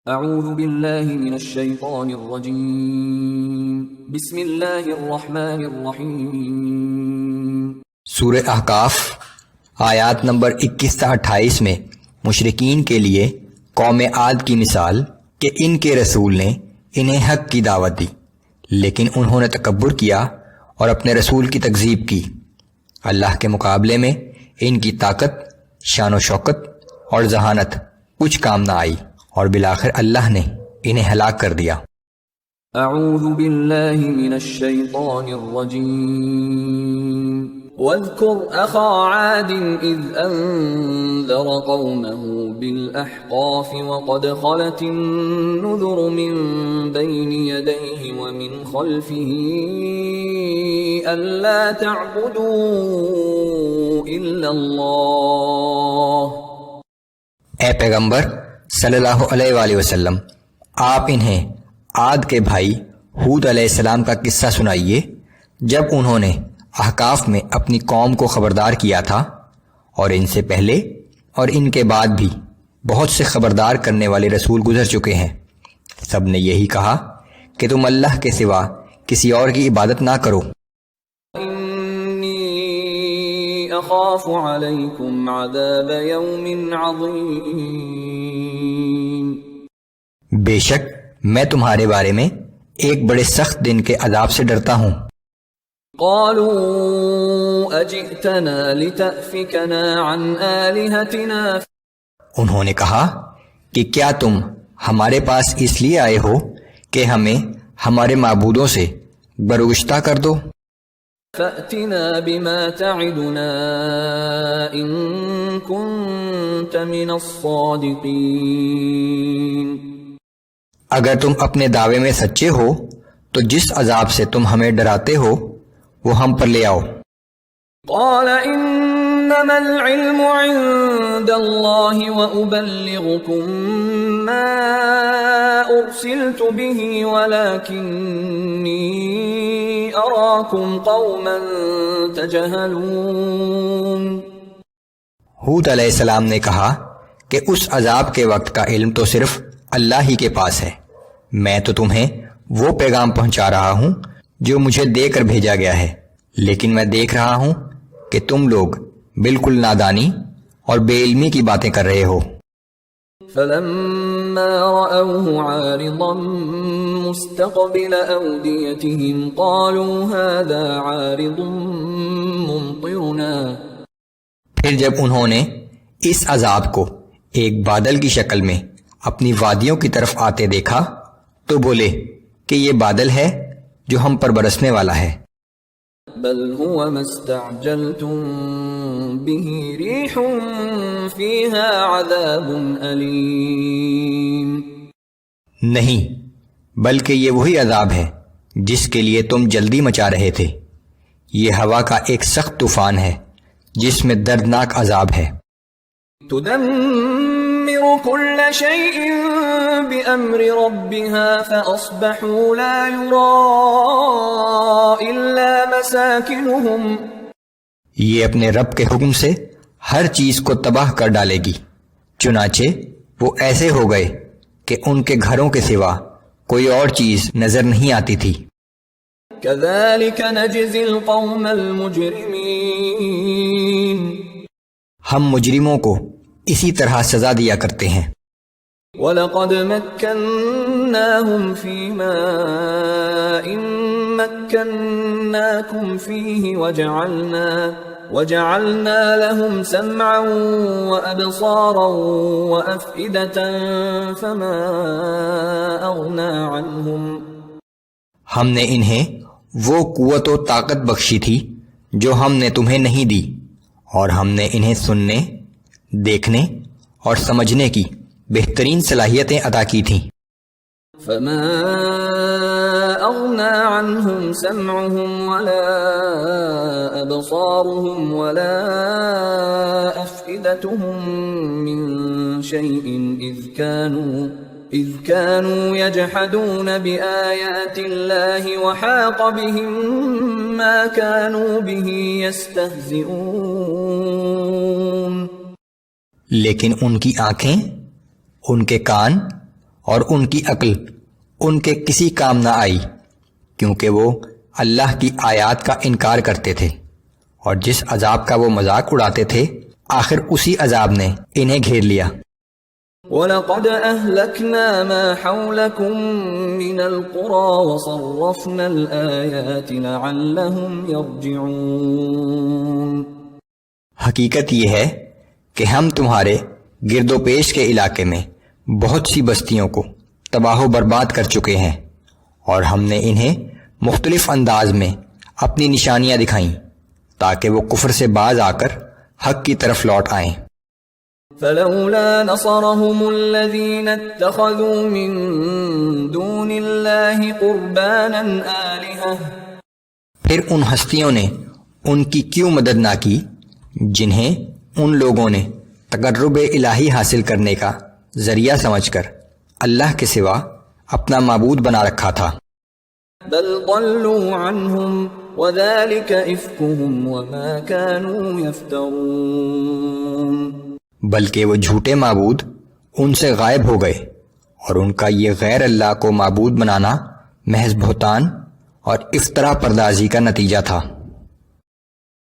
اعوذ باللہ من الشیطان الرجیم بسم اللہ الرحمن الرحیم۔ سورہ احقاف آیات نمبر 21 تا 28 میں مشرکین کے لیے قوم عاد کی مثال کہ ان کے رسول نے انہیں حق کی دعوت دی، لیکن انہوں نے تکبر کیا اور اپنے رسول کی تکذیب کی۔ اللہ کے مقابلے میں ان کی طاقت، شان و شوکت اور ذہانت کچھ کام نہ آئی، اور بالآخر اللہ نے انہیں ہلاک کر دیا۔ اعوذ باللہ من الشیطان الرجیم۔ واذکر اخا عاد اذ انذر قومه بالاحقاف وقد خلت النذر من بین یدیہ ومن خلفہ الا تعبدوا الا اللہ۔ اے پیغمبر صلی اللہ علیہ وآلہ وسلم، آپ انہیں عاد کے بھائی ہود علیہ السلام کا قصہ سنائیے جب انہوں نے احقاف میں اپنی قوم کو خبردار کیا تھا، اور ان سے پہلے اور ان کے بعد بھی بہت سے خبردار کرنے والے رسول گزر چکے ہیں۔ سب نے یہی کہا کہ تم اللہ کے سوا کسی اور کی عبادت نہ کرو۔ اخاف علیکم عذاب یوم عظیم۔ بے شک میں تمہارے بارے میں ایک بڑے سخت دن کے عذاب سے ڈرتا ہوں۔ قالوا اجئتنا لتأفکنا عن آلہتنا۔ انہوں نے کہا کہ کیا تم ہمارے پاس اس لیے آئے ہو کہ ہمیں ہمارے معبودوں سے برگشتہ کر دو؟ فأتنا بما تعدنا ان كنت من الصادقین۔ اگر تم اپنے دعوے میں سچے ہو تو جس عذاب سے تم ہمیں ڈراتے ہو وہ ہم پر لے آؤ۔ قال انما العلم عند اللہ وابلغکم ما ارسلت به ولکنی اراکم قوما تجہلون۔ ہود علیہ السلام نے کہا کہ اس عذاب کے وقت کا علم تو صرف اللہ ہی کے پاس ہے، میں تو تمہیں وہ پیغام پہنچا رہا ہوں جو مجھے دے کر بھیجا گیا ہے، لیکن میں دیکھ رہا ہوں کہ تم لوگ بالکل نادانی اور بے علمی کی باتیں کر رہے ہو۔ فلما رأوه عارضا مستقبل أوديتهم قالوا هذا عارض ممطرنا۔ پھر جب انہوں نے اس عذاب کو ایک بادل کی شکل میں اپنی وادیوں کی طرف آتے دیکھا تو بولے کہ یہ بادل ہے جو ہم پر برسنے والا ہے۔ بل هو ما استعجلتم به ريح فيها عذاب أليم۔ نہیں، بلکہ یہ وہی عذاب ہے جس کے لیے تم جلدی مچا رہے تھے۔ یہ ہوا کا ایک سخت طوفان ہے جس میں دردناک عذاب ہے۔ تدمر كل شيء بأمر ربها فأصبحوا لا يرى إلا مساكنهم۔ یہ اپنے رب کے حکم سے ہر چیز کو تباہ کر ڈالے گی، چنانچہ وہ ایسے ہو گئے کہ ان کے گھروں کے سوا کوئی اور چیز نظر نہیں آتی تھی۔ كذلك نجزي القوم المجرمين۔ ہم مجرموں کو اسی طرح سزا دیا کرتے ہیں۔ وَلَقَدْ مَكَّنَّاهُمْ فِي مَاءٍ مَكَّنَّاكُمْ فِيهِ وَجَعَلْنَا لَهُمْ سَمْعًا وَأَبْصَارًا وَأَفْئِدَةً فَمَا أَغْنَى عَنْهُمْ۔ ہم نے انہیں وہ قوت و طاقت بخشی تھی جو ہم نے تمہیں نہیں دی، اور ہم نے انہیں سننے، دیکھنے اور سمجھنے کی بہترین صلاحیتیں عطا کی تھیں۔ فما اغنى عنهم سمعهم ولا ابصارهم ولا افئدتهم من شيء اذ كانوا يجحدون بآيات الله وحاق بهم ما كانوا به يستهزئون۔ لیکن ان کی آنکھیں، ان کے کان اور ان کی عقل ان کے کسی کام نہ آئی، کیونکہ وہ اللہ کی آیات کا انکار کرتے تھے، اور جس عذاب کا وہ مذاق اڑاتے تھے آخر اسی عذاب نے انہیں گھیر لیا۔ وَلَقَدْ أَهْلَكْنَا مَا حَوْلَكُمْ مِنَ الْقُرَى وَصَرَّفْنَا الْآيَاتِ لَعَلَّهُمْ يَرْجِعُونَ۔ حقیقت یہ ہے کہ ہم تمہارے گرد و پیش کے علاقے میں بہت سی بستیوں کو تباہ و برباد کر چکے ہیں، اور ہم نے انہیں مختلف انداز میں اپنی نشانیاں دکھائیں تاکہ وہ کفر سے باز آ کر حق کی طرف لوٹ آئیں۔ فَلَوْلَا نَصَرَهُمُ الَّذِينَ اتَّخَذُوا مِن دُونِ اللَّهِ قُرْبَانًا آلِهَةً، پھر ان ہستیوں نے ان کی کیوں مدد نہ کی جنہیں ان لوگوں نے تقرب الہی حاصل کرنے کا ذریعہ سمجھ کر اللہ کے سوا اپنا معبود بنا رکھا تھا۔ بل ضلوا عنهم وذلك إفكهم وما كانوا يفترون، بلکہ وہ جھوٹے معبود ان سے غائب ہو گئے، اور ان کا یہ غیر اللہ کو معبود بنانا محض بہتان اور افترا پردازی کا نتیجہ تھا۔